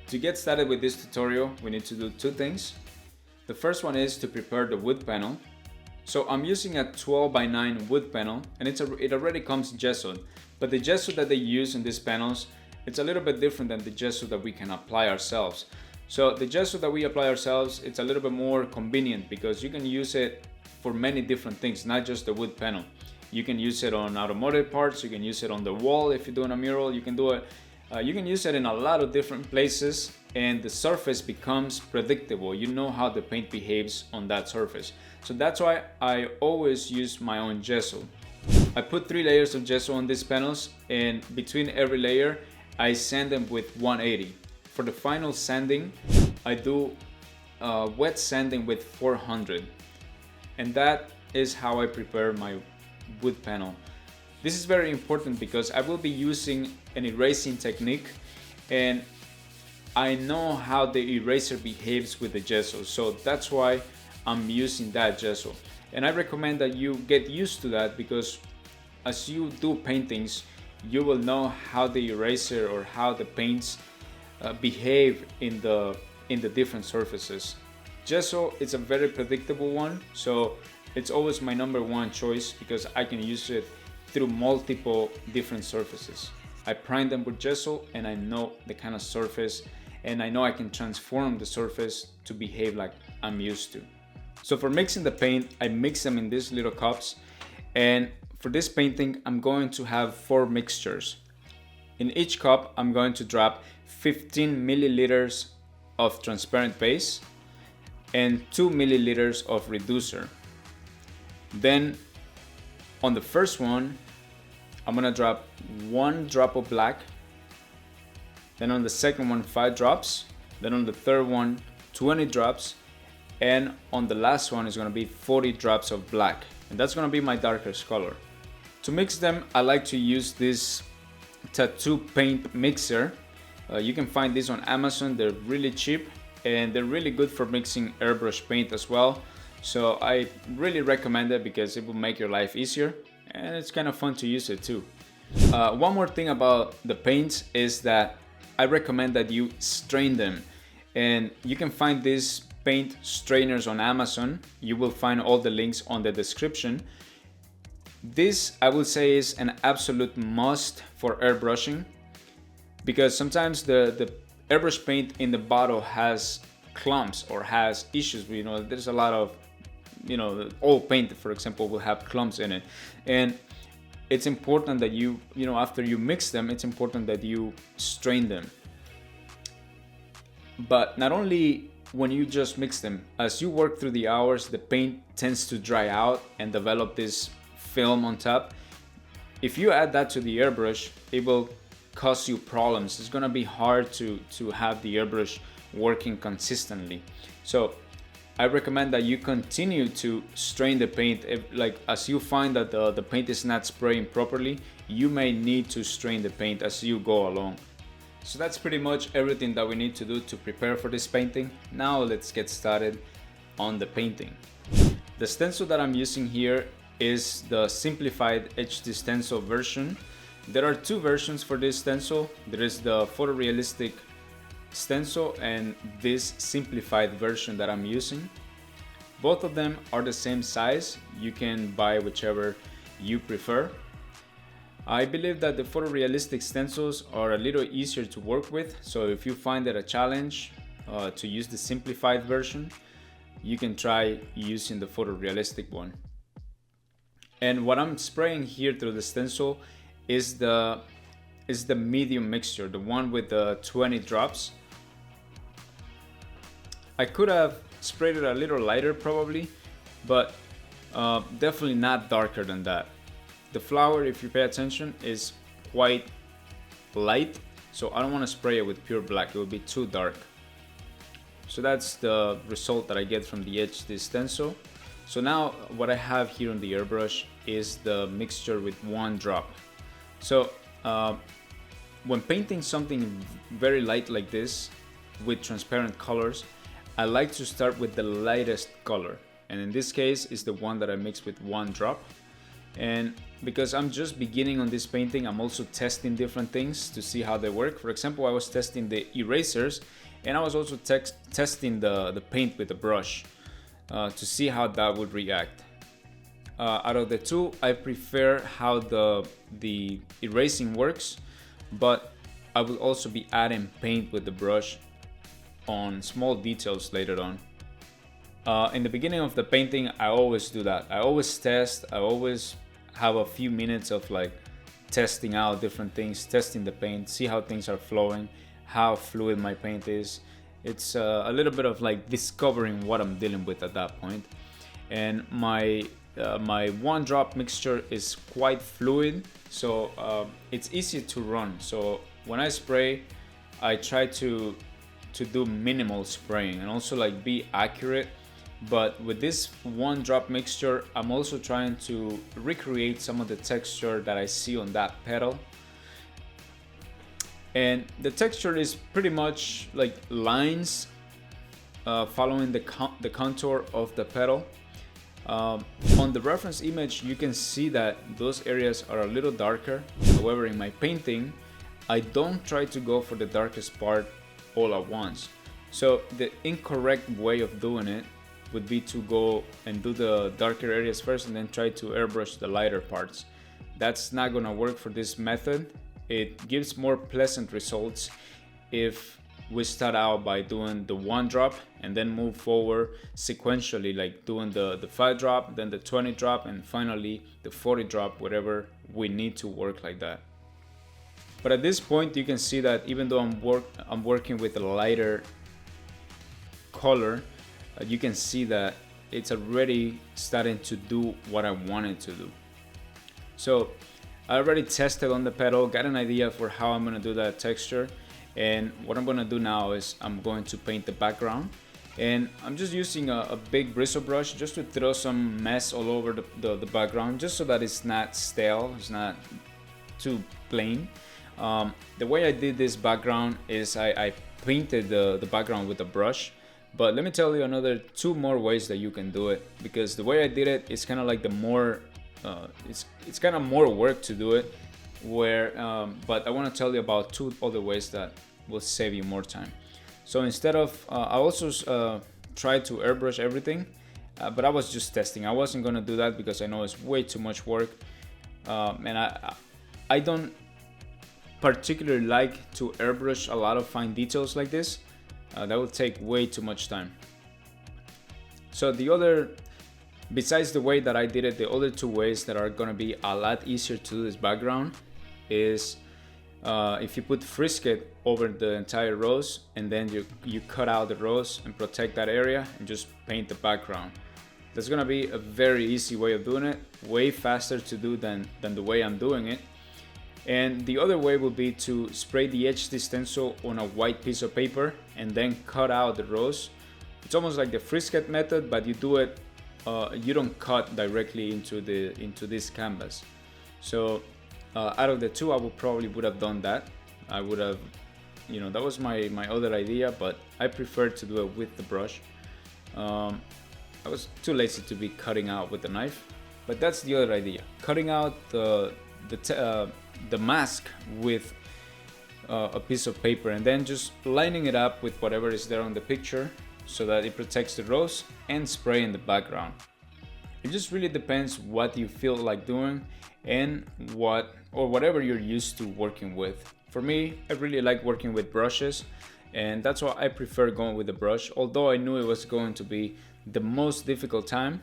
To get started with this tutorial, we need to do two things. The first one is to prepare the wood panel. So I'm using a 12 by 9 wood panel, and it already comes gessoed. But the gesso that they use in these panels, it's a little bit different than the gesso that we can apply ourselves. So the gesso that we apply ourselves, it's a little bit more convenient because you can use it for many different things, not just the wood panel. You can use it on automotive parts, you can use it on the wall if you're doing a mural, you can do it. You can use it in a lot of different places, and the surface becomes predictable. You know how the paint behaves on that surface. So that's why I always use my own gesso. I put 3 layers of gesso on these panels, and between every layer I sand them with 180. For the final sanding, I do wet sanding with 400, and that is how I prepare my wood panel. This is very important because I will be using an erasing technique, and I know how the eraser behaves with the gesso, so that's why I'm using that gesso. And I recommend that you get used to that, because as you do paintings, you will know how the eraser or how the paints behave in the different surfaces. Gesso is a very predictable one, so it's always my #1 choice because I can use it through multiple different surfaces. I prime them with gesso, and I know the kind of surface, and I know I can transform the surface to behave like I'm used to. So for mixing the paint, I mix them in these little cups, and for this painting I'm going to have 4 mixtures. In each cup I'm going to drop 15 milliliters of transparent base and 2 milliliters of reducer. Then on the first one, I'm gonna drop 1 drop of black. Then on the second one, 5 drops. Then on the third one, 20 drops. And on the last one is gonna be 40 drops of black. And that's gonna be my darkest color. To mix them, I like to use this tattoo paint mixer. You can find these on Amazon. They're really cheap, and they're really good for mixing airbrush paint as well. So I really recommend it because it will make your life easier, and it's kind of fun to use it too. One more thing about the paints is that I recommend that you strain them, and you can find these paint strainers on Amazon. You will find all the links on the description. This, I would say, is an absolute must for airbrushing, because sometimes the airbrush paint in the bottle has clumps or has issues. There's a lot of, old paint, for example, will have clumps in it, and it's important that you after you mix them, it's important that you strain them. But not only when you just mix them, as you work through the hours, the paint tends to dry out and develop this film on top. If you add that to the airbrush, it will cause you problems. It's gonna be hard to have the airbrush working consistently. So I recommend that you continue to strain the paint. As you find that the paint is not spraying properly, you may need to strain the paint as you go along. So that's pretty much everything that we need to do to prepare for this painting. Now let's get started on the painting. The stencil that I'm using here is the simplified HD Stencil version. There are 2 versions for this stencil. There is the photorealistic stencil and this simplified version that I'm using. Both of them are the same size. You can buy whichever you prefer. I believe that the photorealistic stencils are a little easier to work with, so if you find it a challenge to use the simplified version, you can try using the photorealistic one. And what I'm spraying here through the stencil is the medium mixture, the one with the 20 drops. I could have sprayed it a little lighter probably, but definitely not darker than that. The flower, if you pay attention, is quite light, so I don't want to spray it with pure black. It would be too dark. So that's the result that I get from the HD stencil. So now what I have here on the airbrush is the mixture with 1 drop. So when painting something very light like this with transparent colors, I like to start with the lightest color, and in this case is the one that I mix with 1 drop. And because I'm just beginning on this painting, I'm also testing different things to see how they work. For example, I was testing the erasers, and I was also testing the paint with the brush to see how that would react. Out of the two, I prefer how the erasing works, but I will also be adding paint with the brush on small details later on. In the beginning of the painting, I always do that. I always test, I always have a few minutes of like testing out different things, testing the paint, see how things are flowing, how fluid my paint is. It's a little bit of like discovering what I'm dealing with at that point. And my one drop mixture is quite fluid, so it's easy to run. So when I spray, I try to do minimal spraying and also like be accurate. But with this one drop mixture, I'm also trying to recreate some of the texture that I see on that petal. And the texture is pretty much like lines following the contour of the petal. On the reference image, you can see that those areas are a little darker. However, in my painting, I don't try to go for the darkest part all at once. So the incorrect way of doing it would be to go and do the darker areas first and then try to airbrush the lighter parts. That's not gonna work for this method. It gives more pleasant results if we start out by doing the one drop and then move forward sequentially, like doing the 5 drop, then the 20 drop, and finally the 40 drop, whatever we need to work like that. But at this point, you can see that even though I'm working with a lighter color, you can see that it's already starting to do what I wanted to do. So I already tested on the petal, got an idea for how I'm gonna do that texture. And what I'm gonna do now is I'm going to paint the background. And I'm just using a big bristle brush just to throw some mess all over the background, just so that it's not stale, it's not too plain. The way I did this background is I painted the background with a brush. But let me tell you another 2 more ways that you can do it, because the way I did it is kind of like the more it's kind of more work to do it, but I want to tell you about 2 other ways that will save you more time. So instead of I also tried to airbrush everything, but I was just testing. I wasn't gonna do that because I know it's way too much work, and I don't particularly like to airbrush a lot of fine details like this. That will take way too much time. So besides the way that I did it, the other 2 ways that are gonna be a lot easier to do this background is if you put Frisket over the entire rose and then you cut out the rose and protect that area and just paint the background. That's gonna be a very easy way of doing it, way faster to do than the way I'm doing it. And the other way would be to spray the HD stencil on a white piece of paper and then cut out the rose. It's almost like the Frisket method, but you do it, you don't cut directly into this canvas. So out of the 2, I would have done that. I would have, that was my other idea, but I prefer to do it with the brush. I was too lazy to be cutting out with the knife, but that's the other idea. Cutting out the mask with a piece of paper and then just lining it up with whatever is there on the picture so that it protects the rose, and spray in the background. It just really depends what you feel like doing and whatever you're used to working with. For me, I really like working with brushes, and that's why I prefer going with the brush. Although I knew it was going to be the most difficult time,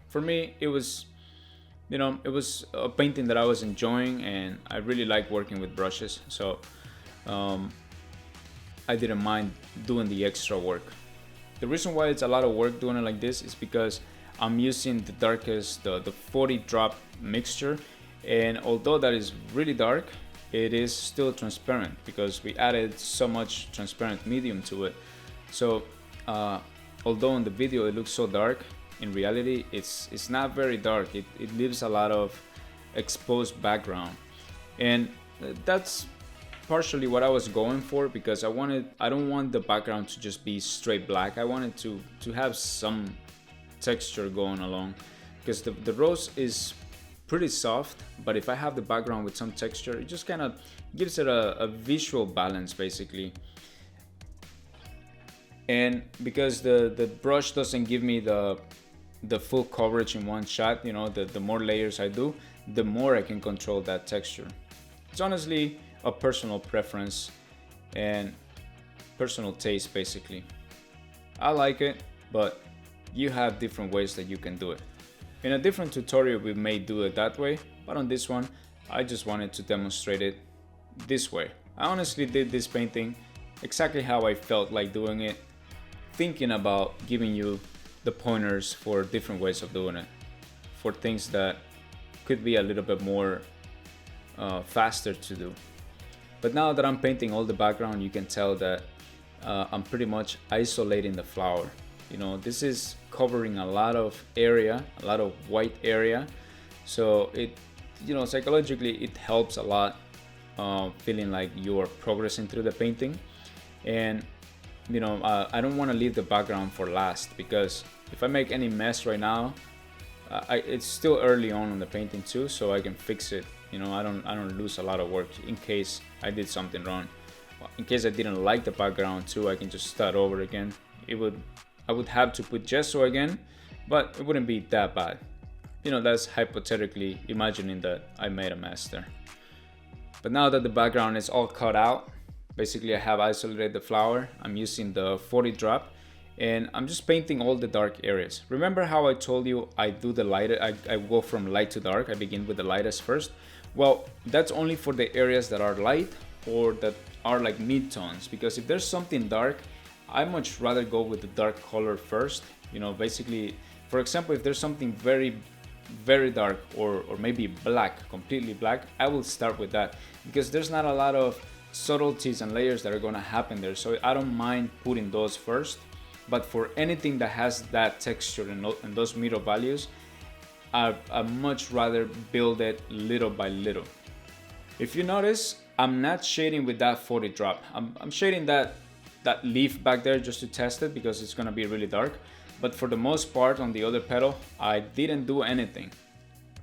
for me it was a painting that I was enjoying, and I really like working with brushes, so I didn't mind doing the extra work. The reason why it's a lot of work doing it like this is because I'm using the darkest, the 40 drop mixture, and although that is really dark, it is still transparent because we added so much transparent medium to it. So although in the video it looks so dark, in reality it's not very dark. It leaves a lot of exposed background, and that's partially what I was going for, because I don't want the background to just be straight black. I wanted to have some texture going along, because the rose is pretty soft, but if I have the background with some texture, it just kind of gives it a visual balance basically. And because the brush doesn't give me the full coverage in one shot, you know, the more layers I do, the more I can control that texture. It's honestly a personal preference and personal taste basically. I like it, but you have different ways that you can do it. In a different tutorial we may do it that way, but on this one I just wanted to demonstrate it this way. I honestly did this painting exactly how I felt like doing it, thinking about giving you the pointers for different ways of doing it, for things that could be a little bit more faster to do. But now that I'm painting all the background, you can tell that I'm pretty much isolating the flower. You know, this is covering a lot of area, a lot of white area, so it, you know, psychologically it helps a lot, feeling like you're progressing through the painting. And you know, I don't want to leave the background for last, because if I make any mess right now, it's still early on in the painting too, so I can fix it. You know, I don't lose a lot of work in case I did something wrong. In case I didn't like the background too, I can just start over again. I would have to put gesso again, but it wouldn't be that bad. You know, that's hypothetically imagining that I made a mess there. But now that the background is all cut out, basically I have isolated the flower. I'm using the 40 drop and I'm just painting all the dark areas. Remember how I told you I do the light, I go from light to dark, I begin with the lightest first? Well, that's only for the areas that are light or that are like mid-tones, because if there's something dark, I much rather go with the dark color first. You know, basically, for example, if there's something very dark or maybe black, completely black, I will start with that, because there's not a lot of subtleties and layers that are going to happen there, so I don't mind putting those first. But for anything that has that texture and those middle values, I much rather build it little by little. If you notice, I'm not shading with that 40 drop. I'm shading that leaf back there just to test it, because it's going to be really dark. But for the most part on the other petal, I didn't do anything.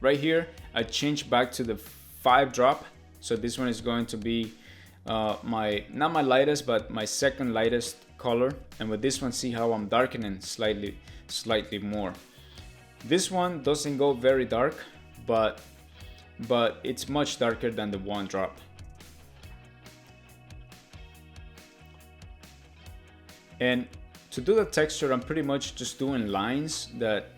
Right here, I changed back to the 5 drop, so this one is going to be not my lightest, but my second lightest color. And with this one, see how I'm darkening slightly more. This one doesn't go very dark, but it's much darker than the 1 drop. And to do the texture, I'm pretty much just doing lines that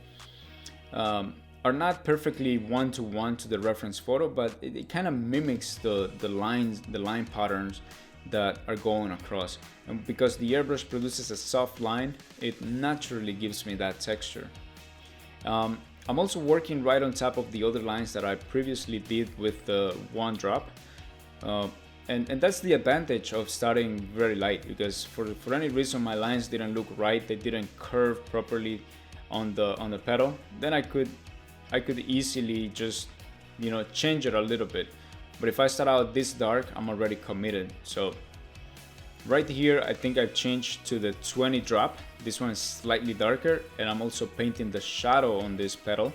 are not perfectly one-to-one to the reference photo, but it kind of mimics the line patterns that are going across. And because the airbrush produces a soft line, it naturally gives me that texture. I'm also working right on top of the other lines that I previously did with the 1 drop. And that's the advantage of starting very light, because for any reason my lines didn't look right, they didn't curve properly on the petal, then I could easily just, you know, change it a little bit. But if I start out this dark, I'm already committed. So right here, I think I've changed to the 20 drop. This one is slightly darker, and I'm also painting the shadow on this petal.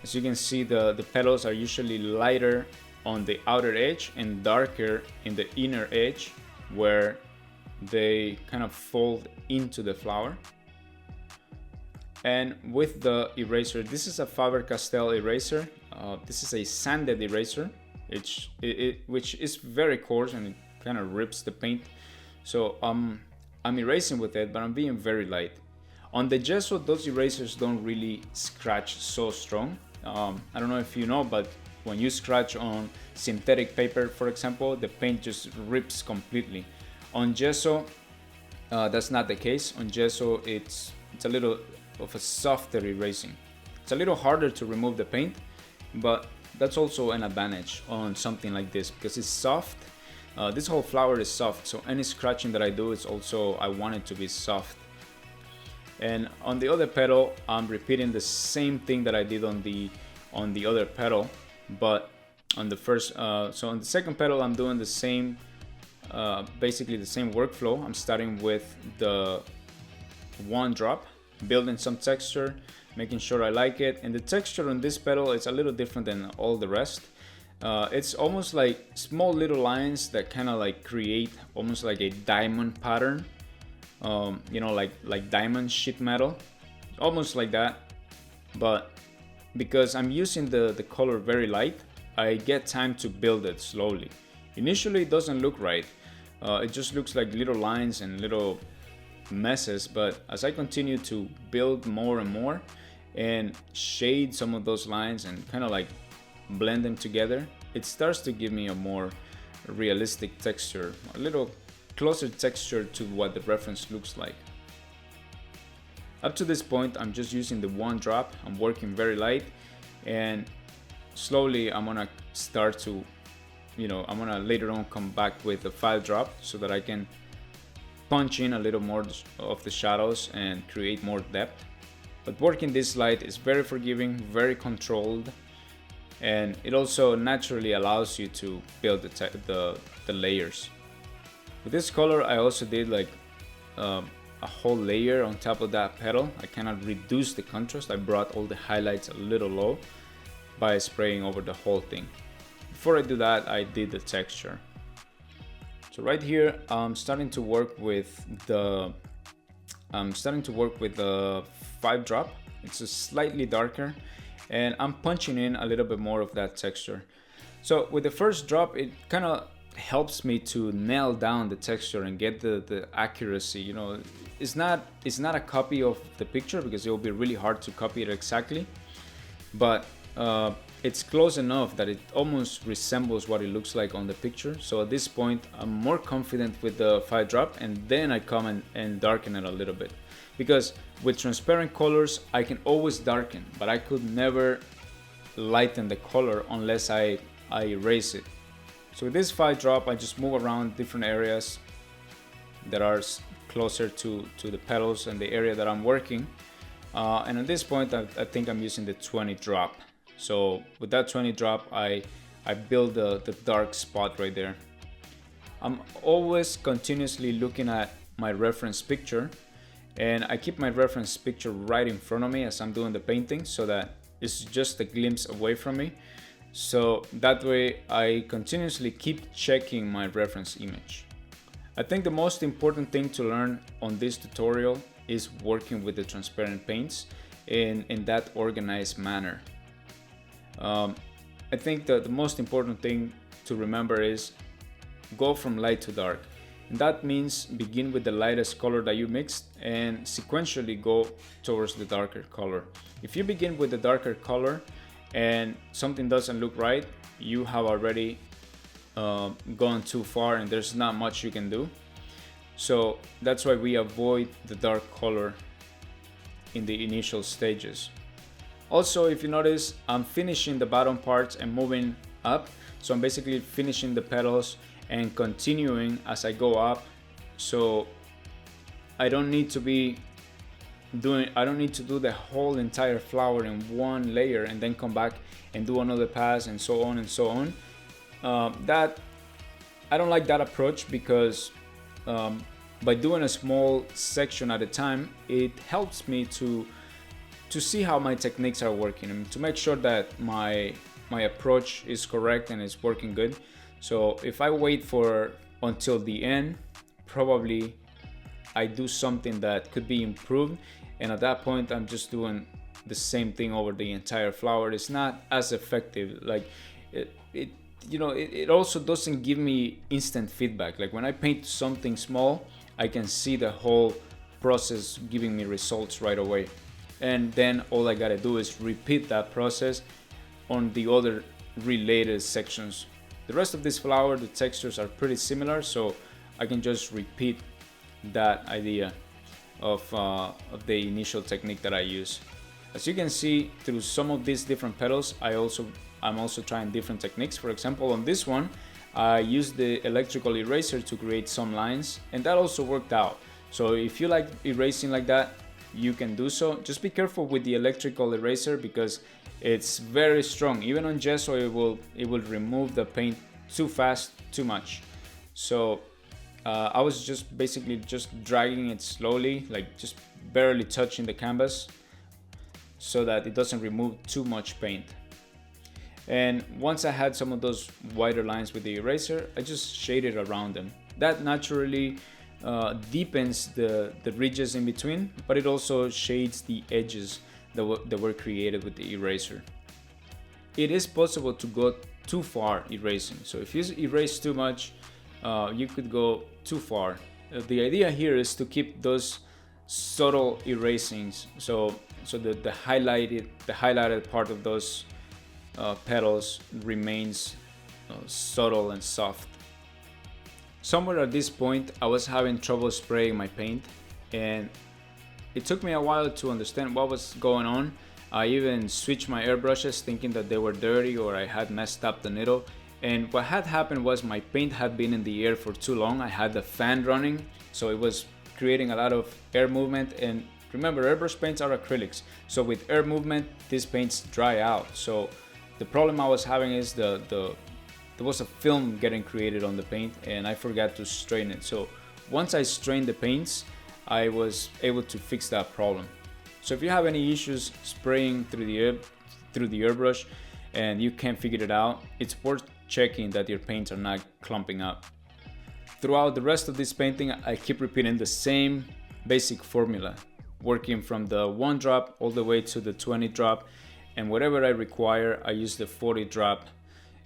As you can see, the petals are usually lighter on the outer edge and darker in the inner edge, where they kind of fold into the flower. And with the eraser, this is a Faber-Castell eraser. This is a sanded eraser, which is very coarse and it kind of rips the paint. So I'm erasing with it, but I'm being very light. On the gesso, those erasers don't really scratch so strong. I don't know if you know, but when you scratch on synthetic paper, for example, the paint just rips completely. On gesso, that's not the case. On gesso, it's a little of a softer erasing. It's a little harder to remove the paint, but that's also an advantage on something like this, because it's soft. This whole flower is soft, so any scratching that I do is also, I want it to be soft. And on the other petal, I'm repeating the same thing that I did on the other petal, but on the first, so on the second petal, I'm doing the same, basically the same workflow. I'm starting with the 1 drop, building some texture, making sure I like it. And the texture on this petal is a little different than all the rest. It's almost like small little lines that kind of like create almost like a diamond pattern. You know, like diamond sheet metal, almost like that. But because I'm using the color very light, I get time to build it slowly. Initially it doesn't look right. It just looks like little lines and little messes, but as I continue to build more and more and shade some of those lines and kind of like blend them together, it starts to give me a more realistic texture, a little closer texture to what the reference looks like. Up to this point, I'm just using the one drop. I'm working very light, and slowly I'm gonna start to, I'm gonna later on come back with a 5 drop so that I can punch in a little more of the shadows and create more depth. But working this light is very forgiving, very controlled, and it also naturally allows you to build the layers. With this color, I also did like a whole layer on top of that petal. I kind of reduced the contrast. I brought all the highlights a little low by spraying over the whole thing. Before I do that, I did the texture. So right here, I'm starting to work with the 5 drop. It's a slightly darker, and I'm punching in a little bit more of that texture. So with the first drop, it kind of helps me to nail down the texture and get the accuracy. It's not a copy of the picture because it will be really hard to copy it exactly, but it's close enough that it almost resembles what it looks like on the picture. So at this point, I'm more confident with the 5 drop, and then I come and darken it a little bit, because with transparent colors I can always darken, but I could never lighten the color unless I erase it. So with this 5 drop, I just move around different areas that are closer to the petals and the area that I'm working. And at this point, I think I'm using the 20 drop. So with that 20 drop, I build the dark spot right there. I'm always continuously looking at my reference picture, and I keep my reference picture right in front of me as I'm doing the painting, so that it's just a glimpse away from me. So that way I continuously keep checking my reference image. I think the most important thing to learn on this tutorial is working with the transparent paints in that organized manner. I think that the most important thing to remember is go from light to dark. And that means begin with the lightest color that you mixed and sequentially go towards the darker color. If you begin with the darker color and something doesn't look right, you have already gone too far and there's not much you can do. So that's why we avoid the dark color in the initial stages. Also, if you notice, I'm finishing the bottom parts and moving up. So I'm basically finishing the petals and continuing as I go up. So I don't need to do the whole entire flower in one layer and then come back and do another pass and so on and so on. That I don't like that approach, because by doing a small section at a time, it helps me to see how my techniques are working and to make sure that my approach is correct and it's working good. So if I wait until the end, probably I do something that could be improved, and at that point I'm just doing the same thing over the entire flower. It's not as effective. Like it also doesn't give me instant feedback. Like when I paint something small, I can see the whole process giving me results right away, and then all I gotta do is repeat that process on the other related sections. The rest of this flower, the textures are pretty similar, so I can just repeat that idea of the initial technique that I use. As you can see, through some of these different petals, I'm also trying different techniques. For example, on this one, I used the electrical eraser to create some lines, and that also worked out. So if you like erasing like that, you can do so. Just be careful with the electrical eraser because it's very strong. Even on gesso, it will remove the paint too fast, too much. So I was just basically just dragging it slowly, like just barely touching the canvas so that it doesn't remove too much paint. And once I had some of those whiter lines with the eraser, I just shaded around them. That naturally deepens the ridges in between, but it also shades the edges that were created with the eraser. It is possible to go too far erasing. So if you erase too much, you could go too far. The idea here is to keep those subtle erasings. So the highlighted part of those petals remains subtle and soft. Somewhere at this point, I was having trouble spraying my paint, and it took me a while to understand what was going on. I even switched my airbrushes thinking that they were dirty or I had messed up the needle. And what had happened was my paint had been in the air for too long. I had the fan running, so it was creating a lot of air movement. And remember, airbrush paints are acrylics, so with air movement, these paints dry out. So the problem I was having is there was a film getting created on the paint, and I forgot to strain it. So once I strained the paints, I was able to fix that problem. So if you have any issues spraying through the airbrush and you can't figure it out, it's worth checking that your paints are not clumping up. Throughout the rest of this painting, I keep repeating the same basic formula, working from the 1 drop all the way to the 20 drop, and whatever I require, I use the 40 drop.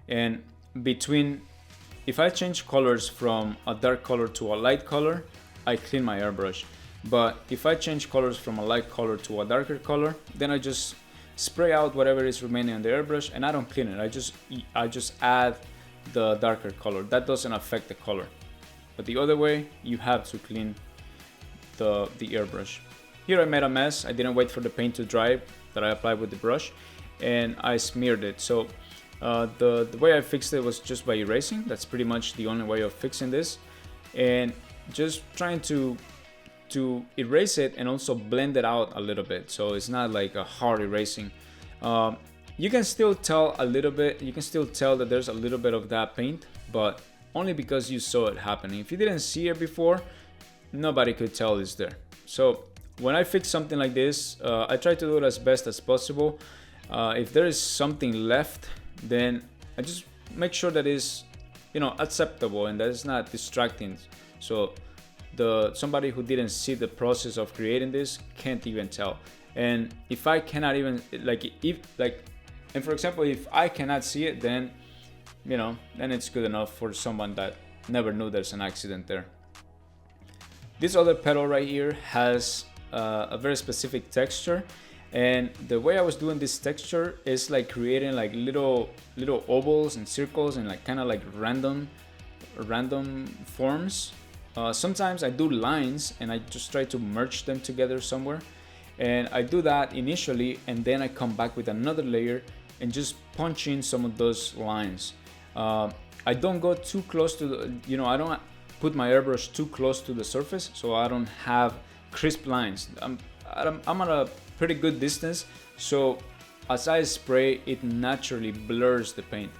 And if I change colors from a dark color to a light color, I clean my airbrush. But if I change colors from a light color to a darker color, then I just spray out whatever is remaining on the airbrush and I don't clean it. I just add the darker color. That doesn't affect the color. But the other way, you have to clean the airbrush. Here I made a mess. I didn't wait for the paint to dry that I applied with the brush, and I smeared it. So the way I fixed it was just by erasing. That's pretty much the only way of fixing this, and just trying to erase it and also blend it out a little bit, so it's not like a hard erasing. You can still tell a little bit, you can still tell that there's a little bit of that paint, but only because you saw it happening. If you didn't see it before, nobody could tell it's there. So when I fix something like this, I try to do it as best as possible. If there is something left, then I just make sure that is, acceptable and that it's not distracting. So somebody who didn't see the process of creating this can't even tell. And if I cannot even and for example, if I cannot see it, then then it's good enough for someone that never knew there's an accident there. This other petal right here has a very specific texture, and the way I was doing this texture is like creating like little ovals and circles and like kind of like random forms. Sometimes I do lines and I just try to merge them together somewhere, and I do that initially, and then I come back with another layer and just punch in some of those lines. I don't go too close to the, I don't put my airbrush too close to the surface, so I don't have crisp lines. I'm at a pretty good distance, so as I spray, it naturally blurs the paint,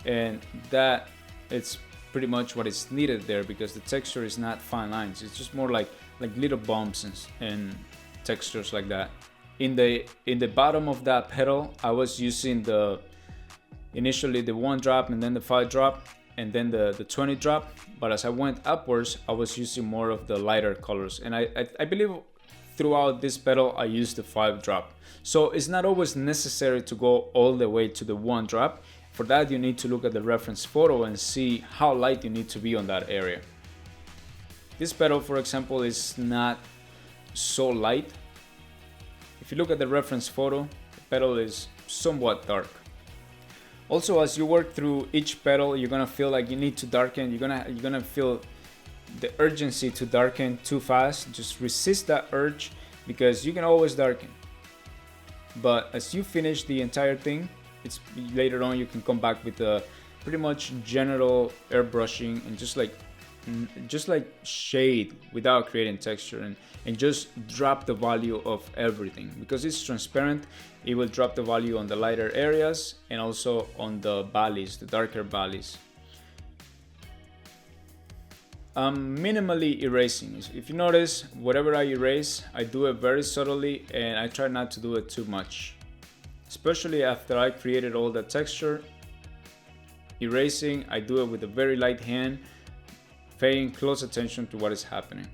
and that it's pretty much what is needed there, because the texture is not fine lines. It's just more like little bumps and textures like that. In the bottom of that petal, I was using initially the 1 drop and then the 5 drop and then the 20 drop, but as I went upwards, I was using more of the lighter colors, and I believe throughout this petal I used the 5 drop. So it's not always necessary to go all the way to the 1 drop. For that, you need to look at the reference photo and see how light you need to be on that area. This petal, for example, is not so light. If you look at the reference photo, the petal is somewhat dark. Also, as you work through each petal, you're gonna feel like you need to darken. You're gonna feel the urgency to darken too fast. Just resist that urge, because you can always darken. But as you finish the entire thing, it's later on you can come back with a pretty much general airbrushing and just like shade without creating texture, and just drop the value of everything. Because it's transparent, it will drop the value on the lighter areas and also on the valleys, the darker valleys. I'm minimally erasing. If you notice, whatever I erase, I do it very subtly and I try not to do it too much. Especially after I created all the texture, erasing, I do it with a very light hand, paying close attention to what is happening.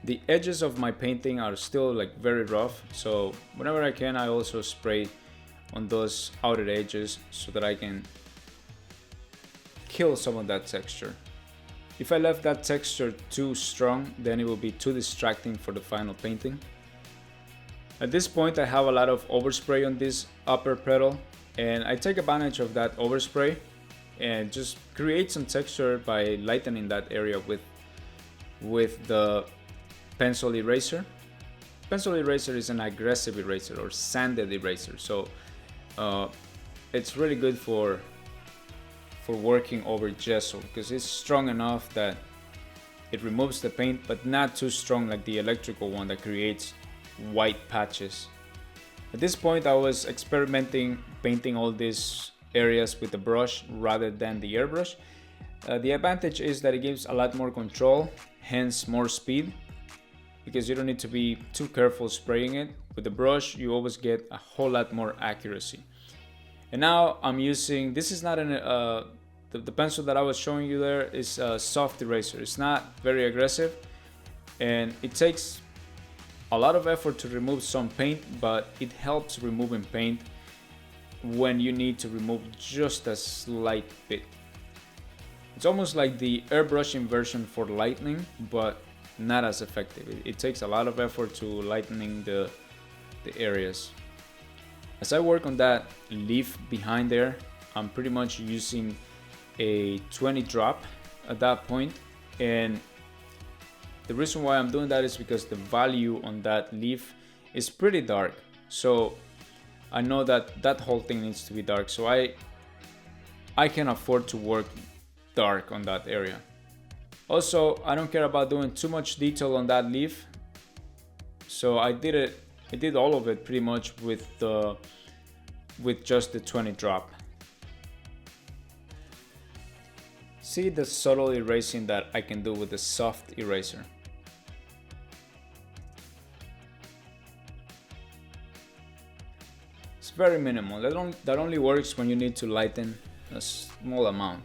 The edges of my painting are still like very rough, so whenever I can, I also spray on those outer edges so that I can kill some of that texture. If I left that texture too strong, then it will be too distracting for the final painting. At this point, I have a lot of overspray on this upper petal, and I take advantage of that overspray and just create some texture by lightening that area with the pencil eraser. Pencil eraser is an aggressive eraser or sanded eraser, so it's really good for working over gesso because it's strong enough that it removes the paint, but not too strong like the electrical one that creates white patches. At this point, I was experimenting painting all these areas with the brush rather than the airbrush. The advantage is that it gives a lot more control, hence more speed, because you don't need to be too careful spraying it. With the brush, you always get a whole lot more accuracy. And now I'm using, this is not the pencil that I was showing you there is a soft eraser. It's not very aggressive and it takes a lot of effort to remove some paint, but it helps removing paint when you need to remove just a slight bit. It's almost like the airbrushing version for lightening, but not as effective. It takes a lot of effort to lightening the areas. As I work on that leaf behind there, I'm pretty much using a 20 drop at that point, and the reason why I'm doing that is because the value on that leaf is pretty dark, so I know that that whole thing needs to be dark, so I can afford to work dark on that area. Also, I don't care about doing too much detail on that leaf, so I did all of it pretty much with just the 20 drop. See the subtle erasing that I can do with the soft eraser. It's very minimal. That only works when you need to lighten a small amount.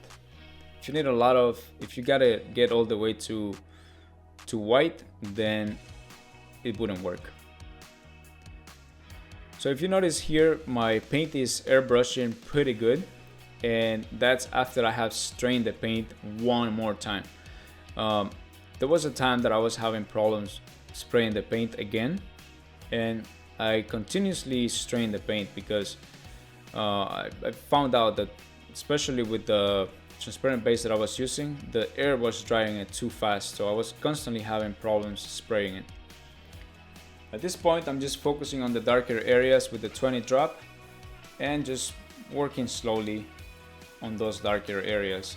If you need a lot of, if you gotta get all the way to white, then it wouldn't work. So if you notice here, my paint is airbrushing pretty good, and that's after I have strained the paint one more time. There was a time that I was having problems spraying the paint again, and I continuously strained the paint because I found out that, especially with the transparent base that I was using, the air was drying it too fast, so I was constantly having problems spraying it. At this point, I'm just focusing on the darker areas with the 20 drop and just working slowly on those darker areas.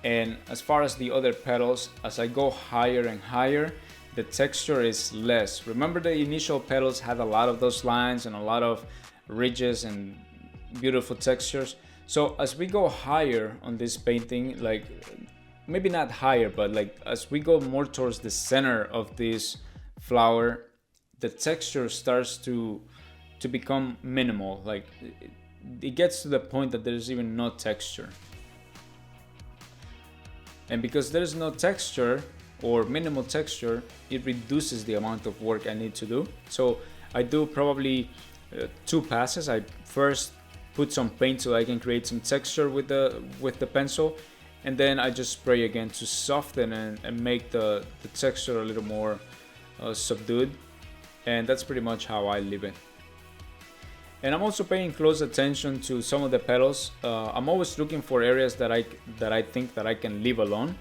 And as far as the other petals, as I go higher and higher, the texture is less. Remember, the initial petals had a lot of those lines and a lot of ridges and beautiful textures. So as we go higher on this painting, like maybe not higher, but like as we go more towards the center of this flower, the texture starts to become minimal. Like it gets to the point that there's even no texture. And because there's no texture or minimal texture, it reduces the amount of work I need to do. So I do probably 2 passes. I first put some paint so I can create some texture with the pencil, and then I just spray again to soften and make the texture a little more subdued. And that's pretty much how I leave it. And I'm also paying close attention to some of the petals. I'm always looking for areas that I think that I can leave alone,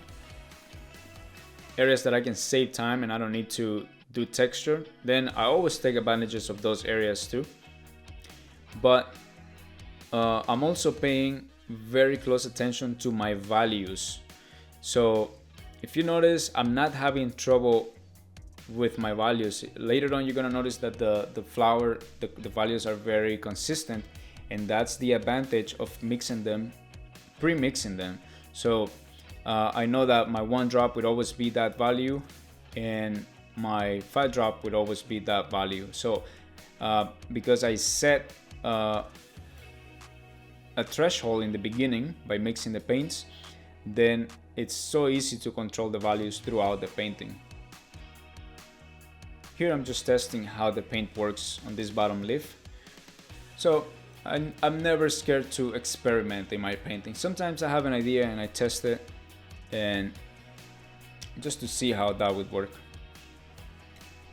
areas that I can save time and I don't need to do texture. Then I always take advantages of those areas too. But I'm also paying very close attention to my values. So if you notice, I'm not having trouble with my values. Later on, you're gonna notice that the flower, the values are very consistent, and that's the advantage of mixing them, pre-mixing them. So I know that my 1 drop would always be that value, and my 5 drop would always be that value. So because I set a threshold in the beginning by mixing the paints, then it's so easy to control the values throughout the painting. Here I'm just testing how the paint works on this bottom leaf. So I'm never scared to experiment in my painting. Sometimes I have an idea and I test it, and just to see how that would work.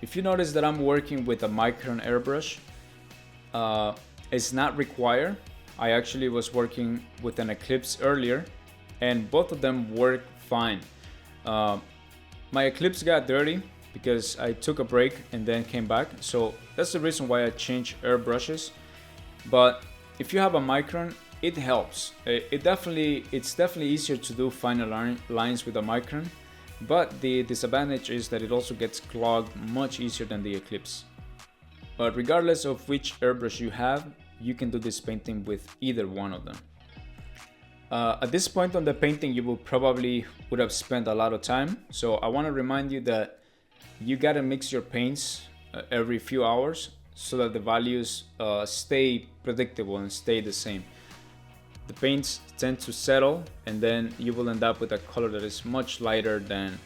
If you notice that I'm working with a micron airbrush, it's not required. I actually was working with an Eclipse earlier, and both of them work fine. My Eclipse got dirty because I took a break and then came back, so that's the reason why I changed airbrushes. But if you have a micron, it helps. It's definitely easier to do finer lines with a micron, but the disadvantage is that it also gets clogged much easier than the Eclipse. But regardless of which airbrush you have, you can do this painting with either one of them. At this point on the painting, you would have spent a lot of time, so I want to remind you that you gotta mix your paints every few hours so that the values stay predictable and stay the same. The paints tend to settle, and then you will end up with a color that is much lighter than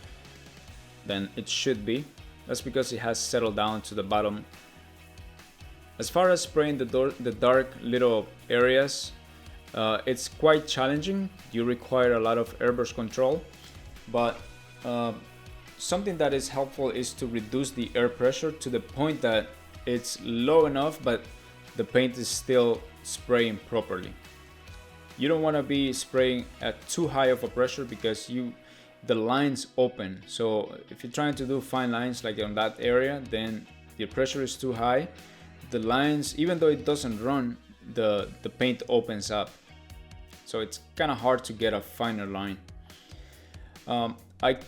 it should be. That's because it has settled down to the bottom. As far as spraying the dark little areas, it's quite challenging. You require a lot of airbrush control, but something that is helpful is to reduce the air pressure to the point that it's low enough but the paint is still spraying properly. You don't want to be spraying at too high of a pressure because the lines open. So if you're trying to do fine lines like on that area, then the pressure is too high. The lines, even though it doesn't run, the paint opens up. So it's kind of hard to get a finer line. I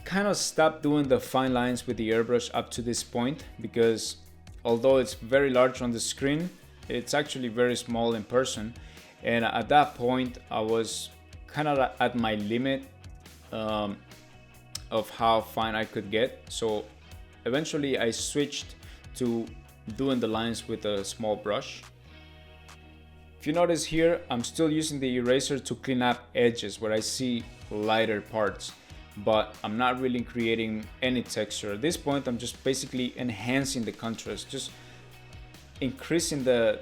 kind of stopped doing the fine lines with the airbrush up to this point because although it's very large on the screen, it's actually very small in person. And at that point, I was kind of at my limit of how fine I could get. So eventually I switched to doing the lines with a small brush. If you notice here, I'm still using the eraser to clean up edges where I see lighter parts, but I'm not really creating any texture. At this point, I'm just basically enhancing the contrast, just increasing the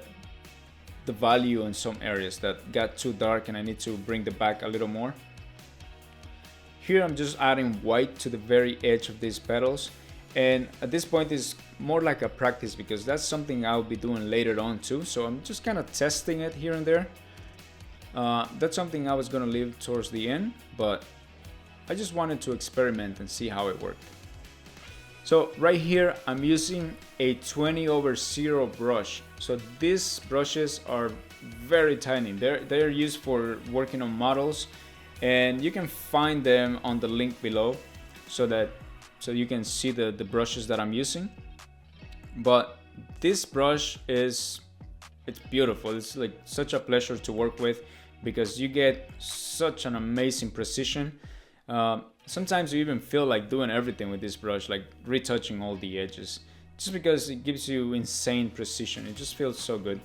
value in some areas that got too dark and I need to bring the back a little more. Here I'm just adding white to the very edge of these petals, and at this point it's more like a practice because that's something I'll be doing later on too, so I'm just kind of testing it here and there. That's something I was gonna leave towards the end, but I just wanted to experiment and see how it worked. So right here I'm using a 20/0 brush. So these brushes are very tiny. They're used for working on models, and you can find them on the link below so you can see the brushes that I'm using. But this brush it's beautiful. It's like such a pleasure to work with because you get such an amazing precision. Sometimes you even feel like doing everything with this brush, like retouching all the edges, just because it gives you insane precision. It just feels so good.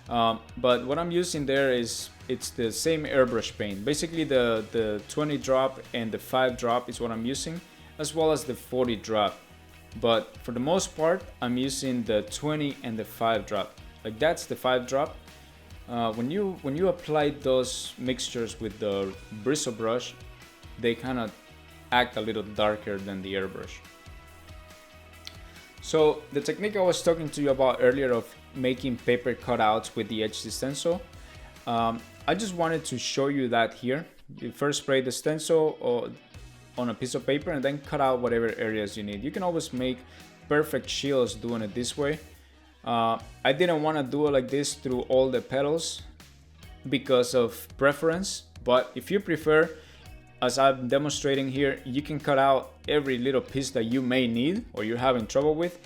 But what I'm using there it's the same airbrush paint. Basically the 20 drop and the 5 drop is what I'm using, as well as the 40 drop. But for the most part, I'm using the 20 and the 5 drop. Like that's the 5 drop. When you apply those mixtures with the bristle brush, they kind of act a little darker than the airbrush. So the technique I was talking to you about earlier of making paper cutouts with the HD Stencil, I just wanted to show you that here. You first spray the stencil on a piece of paper and then cut out whatever areas you need. You can always make perfect shields doing it this way. I didn't want to do it like this through all the petals because of preference, but if you prefer, as I'm demonstrating here, you can cut out every little piece that you may need or you're having trouble with,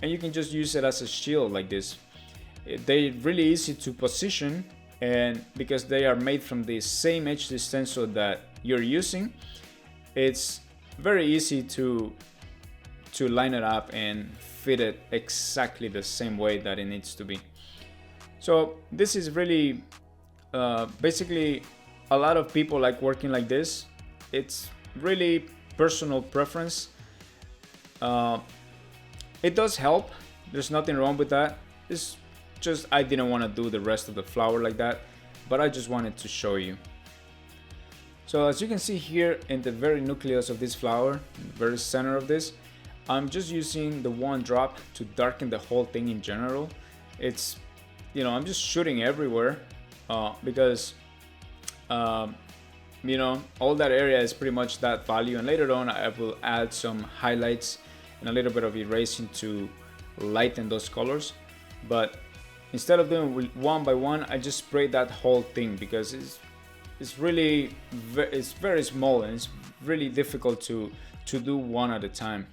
and you can just use it as a shield like this. They're really easy to position, and because they are made from the same HD stencil that you're using, it's very easy to line it up and fit it exactly the same way that it needs to be. So this is really basically, a lot of people like working like this. It's really personal preference. It does help, there's nothing wrong with that. It's just I didn't want to do the rest of the flower like that, but I just wanted to show you. So as you can see here in the very nucleus of this flower, the very center of this, I'm just using the one drop to darken the whole thing in general. It's, you know, I'm just shooting everywhere because you know, all that area is pretty much that value, and later on I will add some highlights and a little bit of erasing to lighten those colors. But instead of doing one by one, I just spray that whole thing because it's really it's very small and it's really difficult to do one at a time.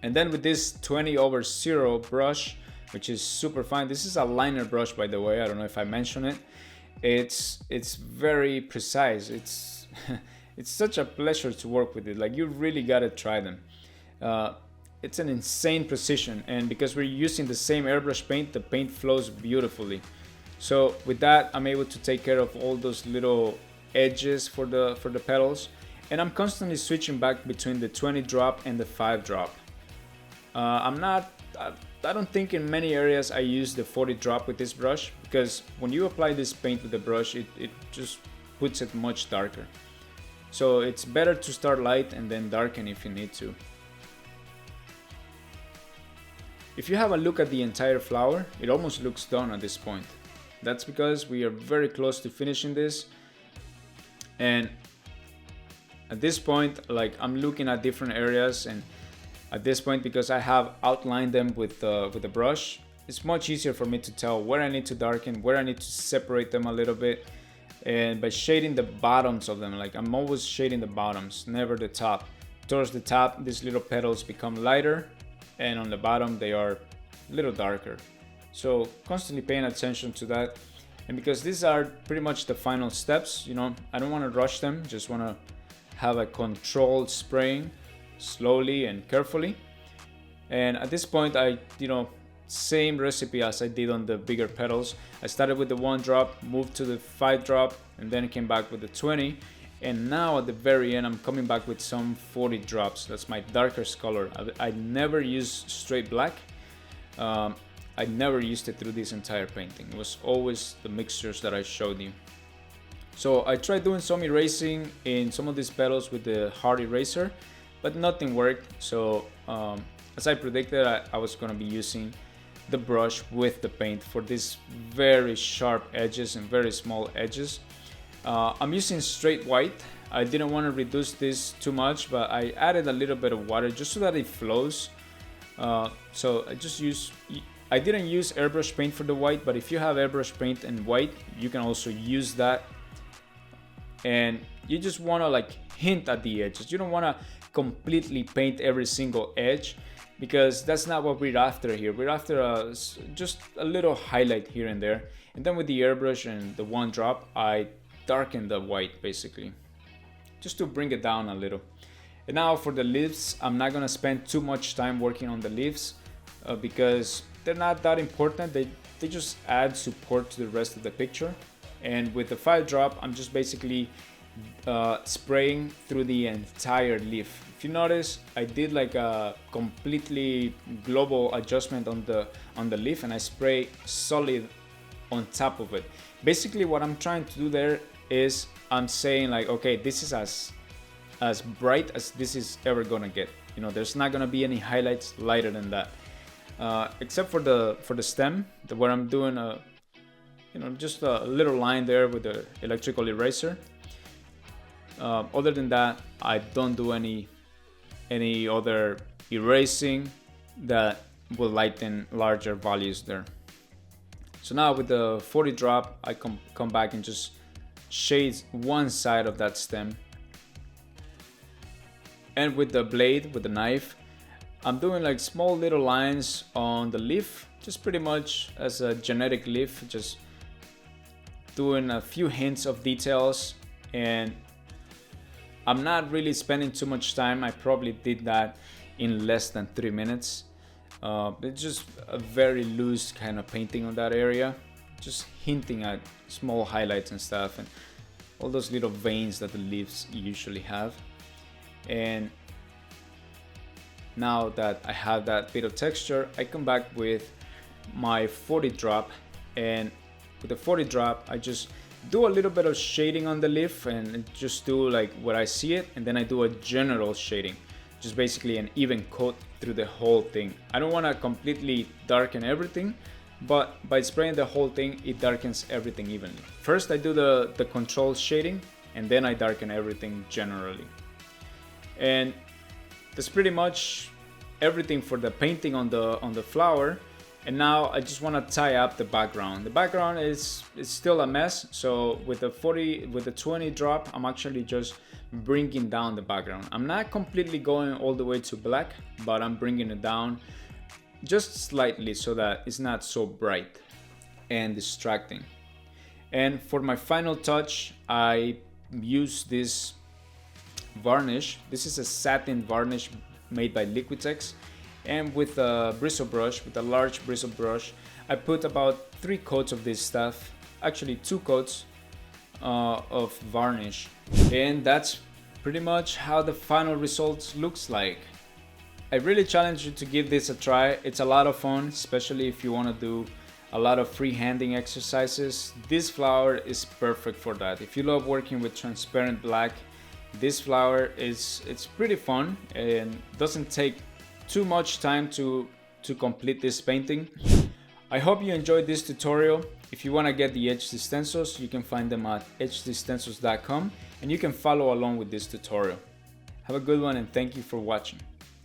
And then with this 20/0 brush, which is super fine, this is a liner brush, by the way, I don't know if I mentioned it. It's very precise. It's it's such a pleasure to work with it. Like, you really gotta try them. It's an insane precision, and because we're using the same airbrush paint, the paint flows beautifully. So with that, I'm able to take care of all those little edges for the petals, and I'm constantly switching back between the 20 drop and the 5 drop. I don't think in many areas I use the 40 drop with this brush, because when you apply this paint with the brush, it just puts it much darker. So it's better to start light and then darken if you need to. If you have a look at the entire flower, it almost looks done at this point. That's because we are very close to finishing this. And at this point, like, I'm looking at different areas, and at this point, because I have outlined them with the brush, it's much easier for me to tell where I need to darken, where I need to separate them a little bit. And by shading the bottoms of them, like, I'm always shading the bottoms, never the top. Towards the top, these little petals become lighter, and on the bottom they are a little darker. So constantly paying attention to that. And because these are pretty much the final steps, you know, I don't want to rush them, just want to have a controlled spraying, slowly and carefully. And at this point, I, you know, same recipe as I did on the bigger petals. I started with the 1 drop, moved to the 5 drop, and then came back with the 20. And now at the very end, I'm coming back with some 40 drops. That's my darkest color. I never use straight black. I never used it through this entire painting. It was always the mixtures that I showed you. So I tried doing some erasing in some of these petals with the hard eraser, but nothing worked. So as I predicted, I was going to be using the brush with the paint for these very sharp edges and very small edges. I'm using straight white. I didn't want to reduce this too much, but I added a little bit of water just so that it flows. So I didn't use airbrush paint for the white, but if you have airbrush paint and white, you can also use that. And you just want to, like, hint at the edges. You don't want to completely paint every single edge, because that's not what we're after here. We're after just a little highlight here and there. And then with the airbrush and the 1 drop, I darken the white basically, just to bring it down a little. And now for the leaves, I'm not gonna spend too much time working on the leaves because they're not that important. They just add support to the rest of the picture. And with the 5 drop, I'm just basically spraying through the entire leaf. If you notice, I did like a completely global adjustment on the leaf, and I spray solid on top of it. Basically what I'm trying to do there is I'm saying, like, okay, this is as bright as this is ever gonna get. You know, there's not gonna be any highlights lighter than that, except for the stem, where I'm doing just a little line there with the electrical eraser. Other than that, I don't do any other erasing that will lighten larger values there. So now with the 40 drop, I come back and just shade one side of that stem, And with the blade, with the knife, I'm doing like small little lines on the leaf, just pretty much as a genetic leaf, just doing a few hints of details. And I'm not really spending too much time. I probably did that in less than 3 minutes. It's just a very loose kind of painting on that area, just hinting at small highlights and stuff and all those little veins that the leaves usually have. And now that I have that bit of texture, I come back with my 40 drop, and with the 40 drop I just do a little bit of shading on the leaf and just do like where I see it, and then I do a general shading, just basically an even coat through the whole thing. I don't want to completely darken everything, but by spraying the whole thing, it darkens everything evenly. First I do the control shading, and then I darken everything generally. And that's pretty much everything for the painting on the flower. And now I just want to tie up the background. The background is still a mess, so with the 20 drop, I'm actually just bringing down the background. I'm not completely going all the way to black, but I'm bringing it down just slightly so that it's not so bright and distracting. And for my final touch, I use this varnish. This is a satin varnish made by Liquitex, and with a bristle brush, with a large bristle brush, I put about 3 coats of this stuff, actually 2 coats of varnish. And that's pretty much how the final result looks like. I really challenge you to give this a try. It's a lot of fun, especially if you want to do a lot of freehanding exercises. This flower is perfect for that. If you love working with transparent black, this flower it's pretty fun and doesn't take too much time to complete this painting. I hope you enjoyed this tutorial. If you want to get the HD stencils, you can find them at hdstencils.com, and you can follow along with this tutorial. Have a good one, and thank you for watching.